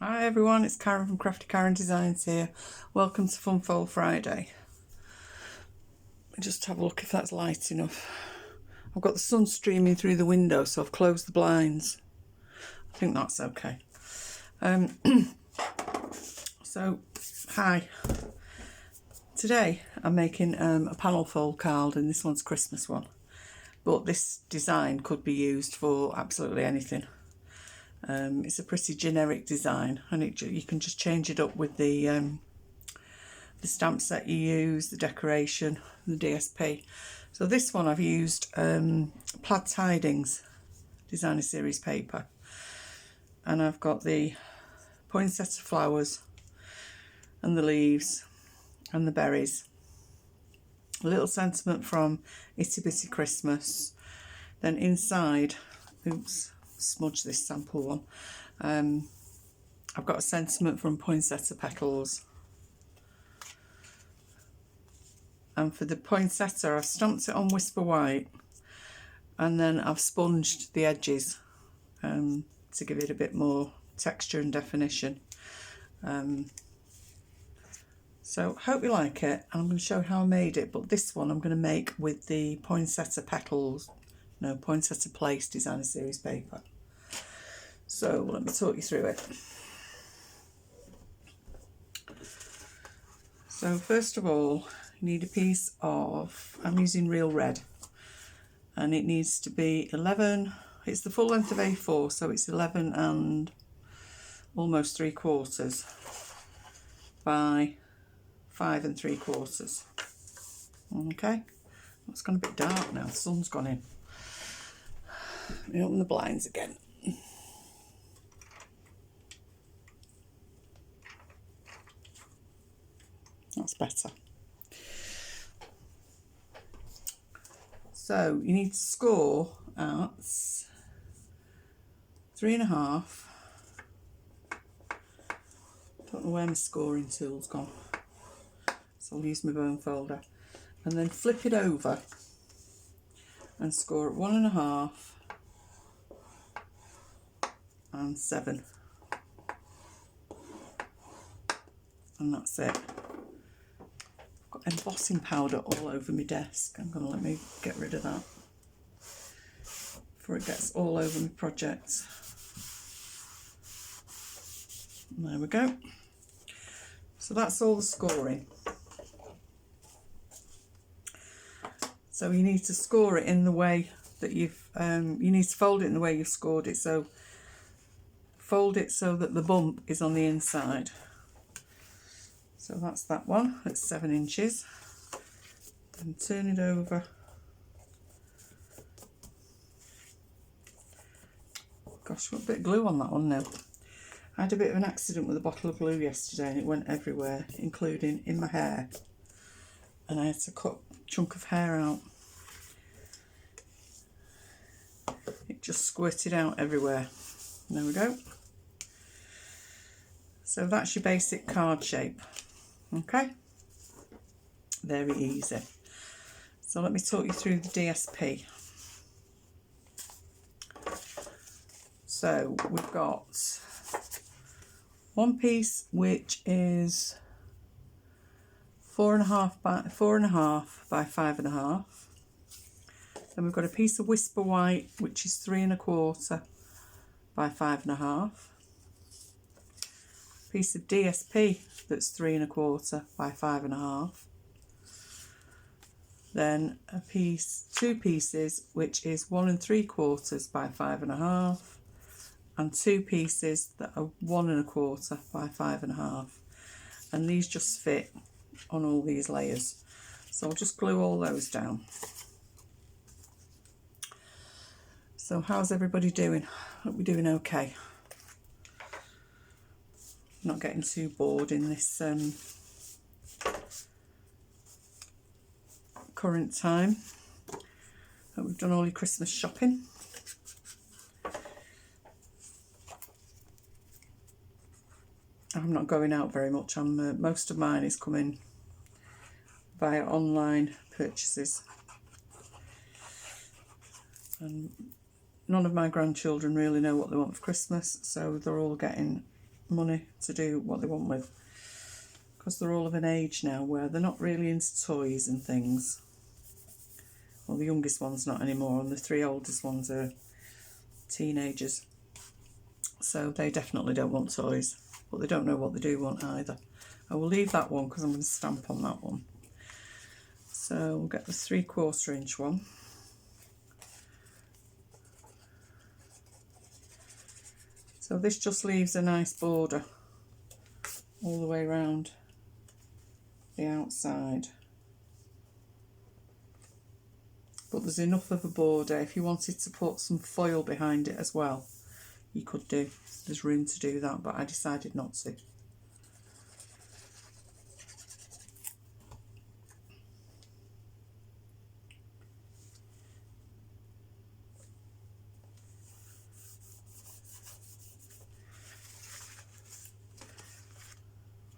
Hi everyone, it's Karen from Craftykarendesigns here. Welcome to Fun Fold Friday. Just have a look if that's light enough. I've got the sun streaming through the window, so I've closed the blinds. I think that's okay. So, hi. Today I'm making a panel fold card, and this one's a Christmas one. But this design could be used for absolutely anything. It's a pretty generic design, and you can just change it up with the stamp set you use, the decoration, the DSP. So this one I've used Plaid Tidings designer series paper, and I've got the poinsettia flowers and the leaves and the berries. A little sentiment from Itty Bitty Christmas. Then inside, oops, smudge this sample one. I've got a sentiment from Poinsettia Petals. And for the poinsettia, I've stamped it on Whisper White, and then I've sponged the edges to give it a bit more texture and definition. So hope you like it, and I'm going to show you how I made it. But this one I'm going to make with the Poinsettia Petals, no, Poinsettia Place designer series paper. So let me talk you through it. So first of all, you need a piece of, I'm using real red, and it needs to be 11, it's the full length of A4, so it's 11 and almost 3/4 by 5 3/4. Okay, it's gone a bit dark now, the sun's gone in. Let me open the blinds again. That's better. So you need to score at 3.5. Don't know where my scoring tool's gone, so I'll use my bone folder. And then flip it over and score at 1.5 and 7. And that's it. I've got embossing powder all over my desk. I'm going to let me get rid of that before it gets all over my project. And there we go. So that's all the scoring. So you need to score it in the way that you've, you need to fold it in the way you've scored it. So fold it so that the bump is on the inside. So that's that one, it's 7 inches. And turn it over. Gosh, got a bit of glue on that one now. I had a bit of an accident with a bottle of glue yesterday, and it went everywhere, including in my hair. And I had to cut a chunk of hair out. It just squirted out everywhere. There we go. So that's your basic card shape. Okay, very easy. So let me talk you through the DSP. So we've got one piece which is 4.5 by 5.5. Then we've got a piece of Whisper White which is 3.25 by 5.5. Piece of DSP that's 3.25 by 5.5. Then two pieces which is 1 3/4 by 5.5, and 2 pieces that are 1.25 by 5.5. And these just fit on all these layers. So I'll just glue all those down. So how's everybody doing? Hope we're doing okay. Not getting too bored in this current time. Hope we've done all your Christmas shopping. I'm not going out very much. Most of mine is coming via online purchases. And none of my grandchildren really know what they want for Christmas, so they're all getting money to do what they want with, because they're all of an age now where they're not really into toys and things. Well, the youngest one's not anymore, and the 3 oldest ones are teenagers, so they definitely don't want toys, but they don't know what they do want either. I will leave that one because I'm going to stamp on that one. So we'll get the 3/4 inch one. So this just leaves a nice border all the way around the outside. But there's enough of a border. If you wanted to put some foil behind it as well, you could do. There's room to do that, but I decided not to.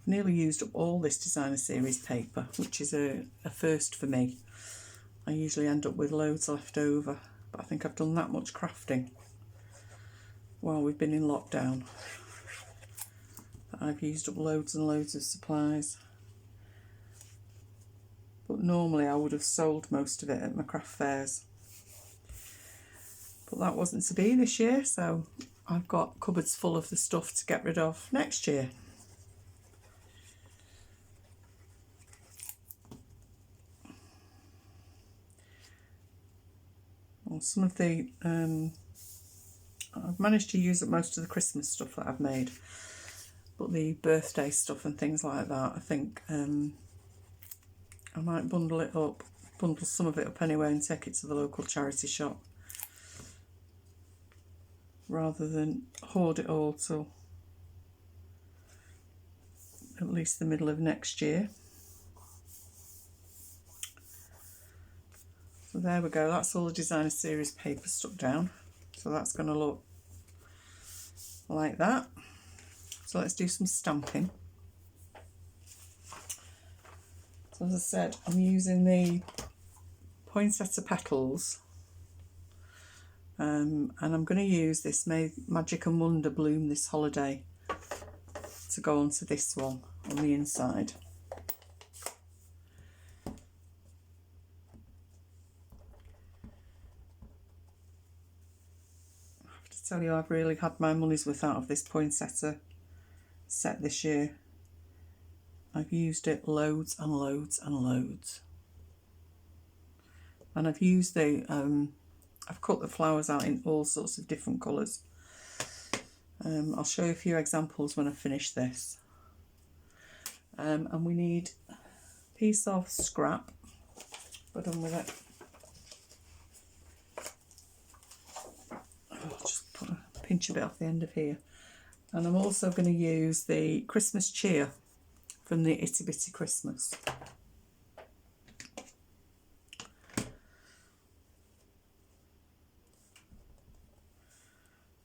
Nearly used up all this designer series paper, which is a first for me. I usually end up with loads left over, but I think I've done that much crafting while we've been in lockdown that I've used up loads and loads of supplies. But normally I would have sold most of it at my craft fairs, but that wasn't to be this year, so I've got cupboards full of the stuff to get rid of next year. Well, some of the I've managed to use up most of the Christmas stuff that I've made, but the birthday stuff and things like that, I think I might bundle some of it up anyway and take it to the local charity shop, rather than hoard it all till at least the middle of next year. So there we go, that's all the designer series paper stuck down. So that's going to look like that. So let's do some stamping. So as I said, I'm using the Poinsettia petals, and I'm going to use this Magic and Wonder Bloom This Holiday to go onto this one on the inside. Tell you, I've really had my money's worth out of this poinsettia set this year. I've used it loads and loads and loads, and I've used I've cut the flowers out in all sorts of different colours. I'll show you a few examples when I finish this. And we need a piece of scrap. We're done with it. Just put a pinch of it off the end of here. And I'm also going to use the Christmas cheer from the Itty Bitty Christmas.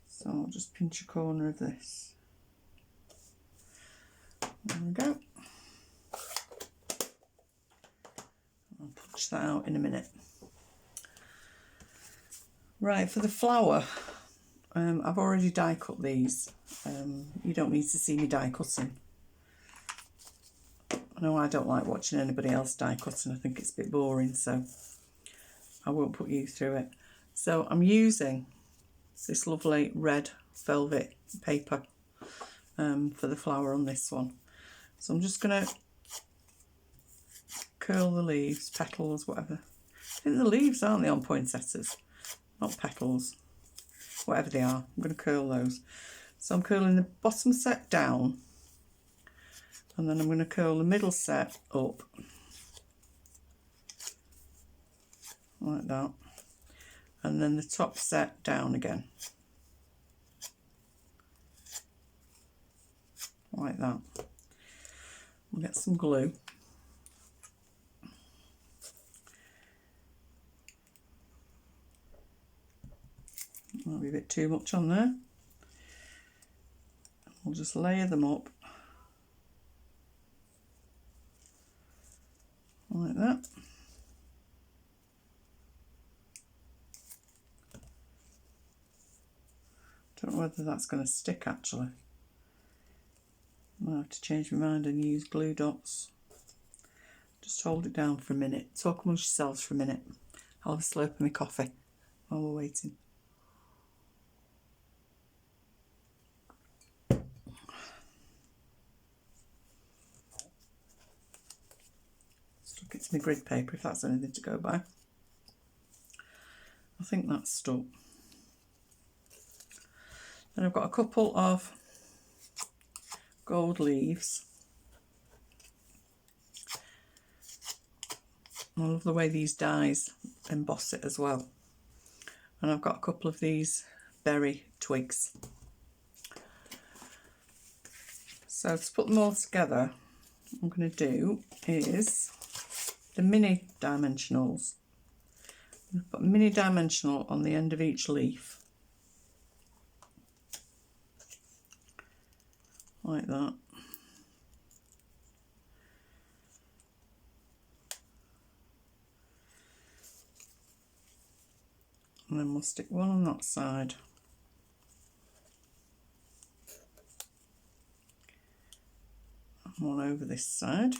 So I'll just pinch a corner of this. There we go. I'll punch that out in a minute. Right, for the flower, I've already die cut these. You don't need to see me die cutting. I know I don't like watching anybody else die cutting. I think it's a bit boring, so I won't put you through it. So I'm using this lovely red velvet paper for the flower on this one. So I'm just going to curl the leaves, petals, whatever. I think the leaves, aren't they, on poinsettias? Not petals. Whatever they are, I'm going to curl those. So I'm curling the bottom set down, and then I'm going to curl the middle set up, like that, and then the top set down again, like that. We'll get some glue. Might be a bit too much on there. We'll just layer them up like that. Don't know whether that's going to stick actually. I'll have to change my mind and use glue dots. Just hold it down for a minute. Talk amongst yourselves for a minute. I'll have a slurp of my coffee while we're waiting. Stuck it to my grid paper if that's anything to go by. I think that's stuck. Then I've got a couple of gold leaves. I love the way these dies emboss it as well. And I've got a couple of these berry twigs. So to put them all together, what I'm going to do is the mini dimensionals. I'm going to put a mini dimensional on the end of each leaf. Like that. And then we'll stick one on that side. And one over this side.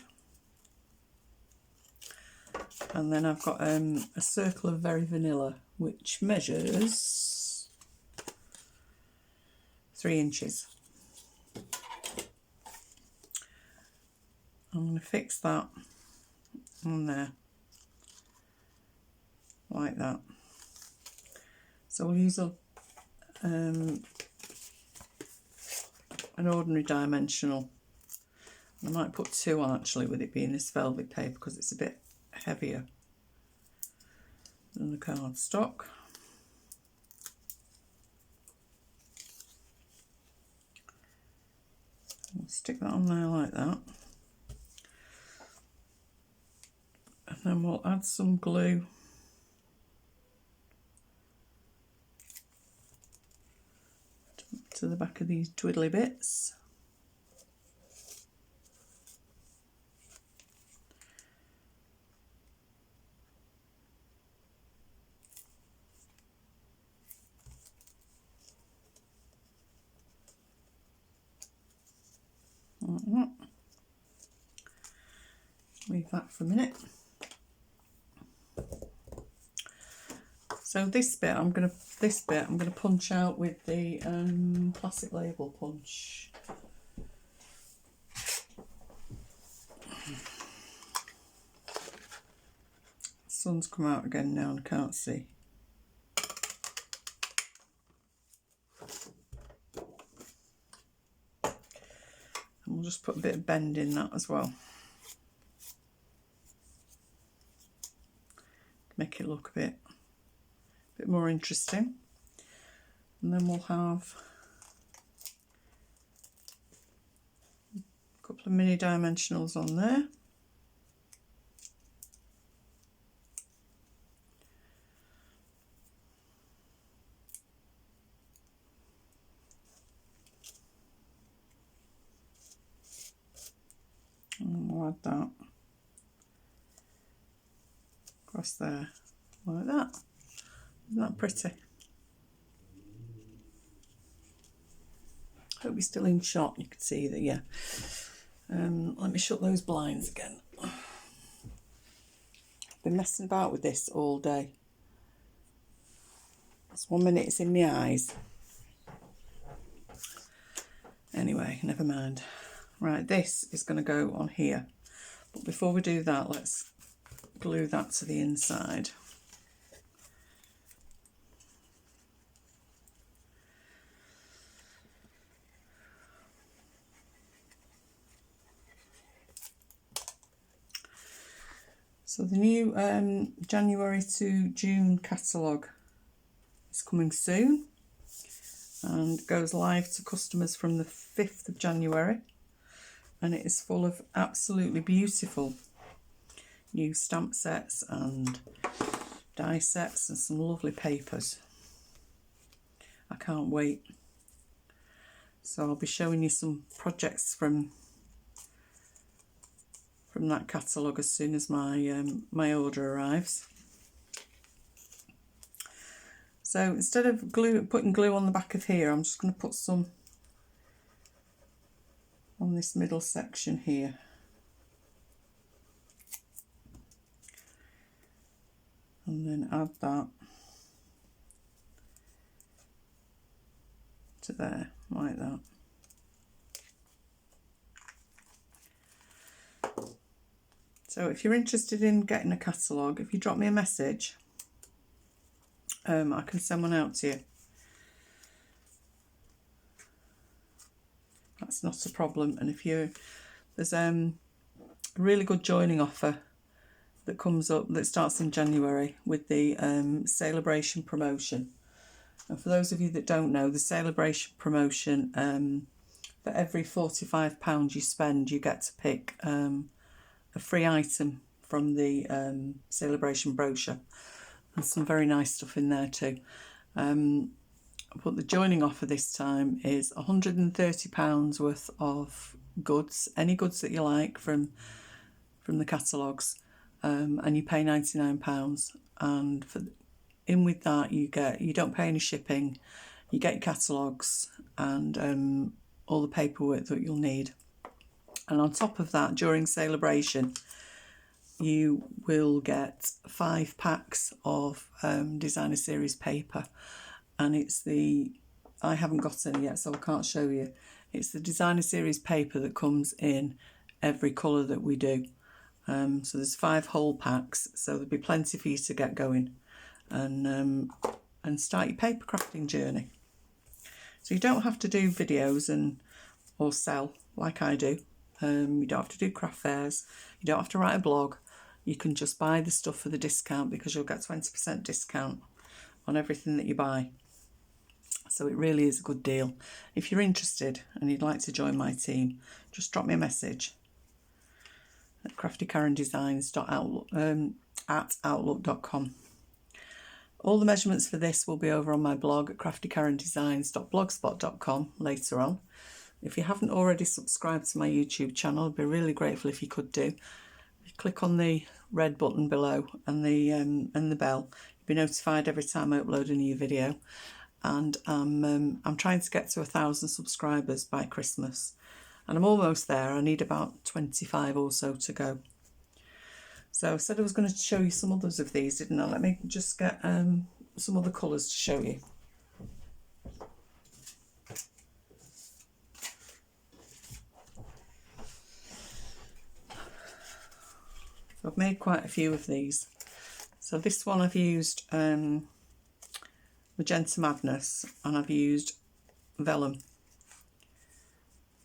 And then I've got a circle of Very Vanilla, which measures 3 inches. I'm going to fix that on there, like that. So we'll use an ordinary dimensional. I might put 2 on actually, with it being this velvet paper, because it's a bit heavier than the cardstock. We'll stick that on there like that. And then we'll add some glue to the back of these twiddly bits. Leave that for a minute. So this bit I'm gonna punch out with the plastic label punch. The sun's come out again now and I can't see. And we'll just put a bit of bend in that as well. Make it look a bit more interesting. And then we'll have a couple of mini dimensionals on there. And we'll add that across there, like that. Isn't that pretty? Hope you're still in shot. You can see that, yeah. Let me shut those blinds again. I've been messing about with this all day. It's 1 minute it's in my eyes. Anyway, never mind. Right, this is going to go on here. But before we do that, let's glue that to the inside. So the new January to June catalogue is coming soon and goes live to customers from the 5th of January, and it is full of absolutely beautiful new stamp sets and die sets and some lovely papers. I can't wait. So I'll be showing you some projects from that catalogue as soon as my order arrives. So instead of putting glue on the back of here, I'm just going to put some on on this middle section here. And then add that to there, like that. So if you're interested in getting a catalogue, if you drop me a message, I can send one out to you. That's not a problem. And if there's a really good joining offer that comes up that starts in January with the Celebration promotion. And for those of you that don't know, the Celebration promotion, for every £45 you spend, you get to pick a free item from the Celebration brochure. There's some very nice stuff in there too. But the joining offer this time is £130 worth of goods, any goods that you like from the catalogues, and you pay £99. And in with that you don't pay any shipping, you get your catalogues and all the paperwork that you'll need. And on top of that, during Celebration, you will get 5 packs of Designer Series paper. And I haven't got any yet, so I can't show you. It's the Designer Series paper that comes in every colour that we do. So there's 5 whole packs, so there'll be plenty for you to get going and start your paper crafting journey. So you don't have to do videos or sell like I do. You don't have to do craft fairs. You don't have to write a blog. You can just buy the stuff for the discount, because you'll get 20% discount on everything that you buy. So it really is a good deal. If you're interested and you'd like to join my team, just drop me a message at craftykarendesigns at outlook.com. All the measurements for this will be over on my blog at craftykarendesigns.blogspot.com later on. If you haven't already subscribed to my YouTube channel, I'd be really grateful if you could do. You click on the red button below and the bell. You'll be notified every time I upload a new video. And I'm trying to get to 1,000 subscribers by Christmas, and I'm almost there. I need about 25 or so to go. So I said I was going to show you some others of these, didn't I? Let me just get some other colours to show you. So I've made quite a few of these. So this one I've used Magenta Madness, and I've used vellum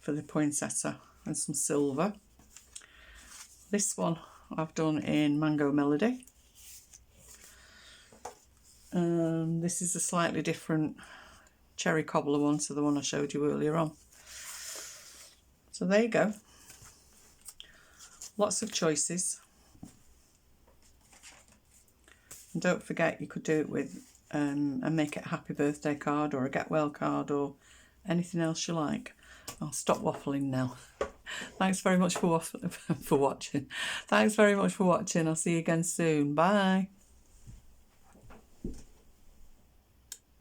for the poinsettia and some silver. This one I've done in Mango Melody. This is a slightly different cherry cobbler one to the one I showed you earlier on. So there you go. Lots of choices. And don't forget, you could do it with and make it a happy birthday card or a get well card or anything else you like. I'll stop waffling now. Thanks very much for watching. Thanks very much for watching. I'll see you again soon. Bye.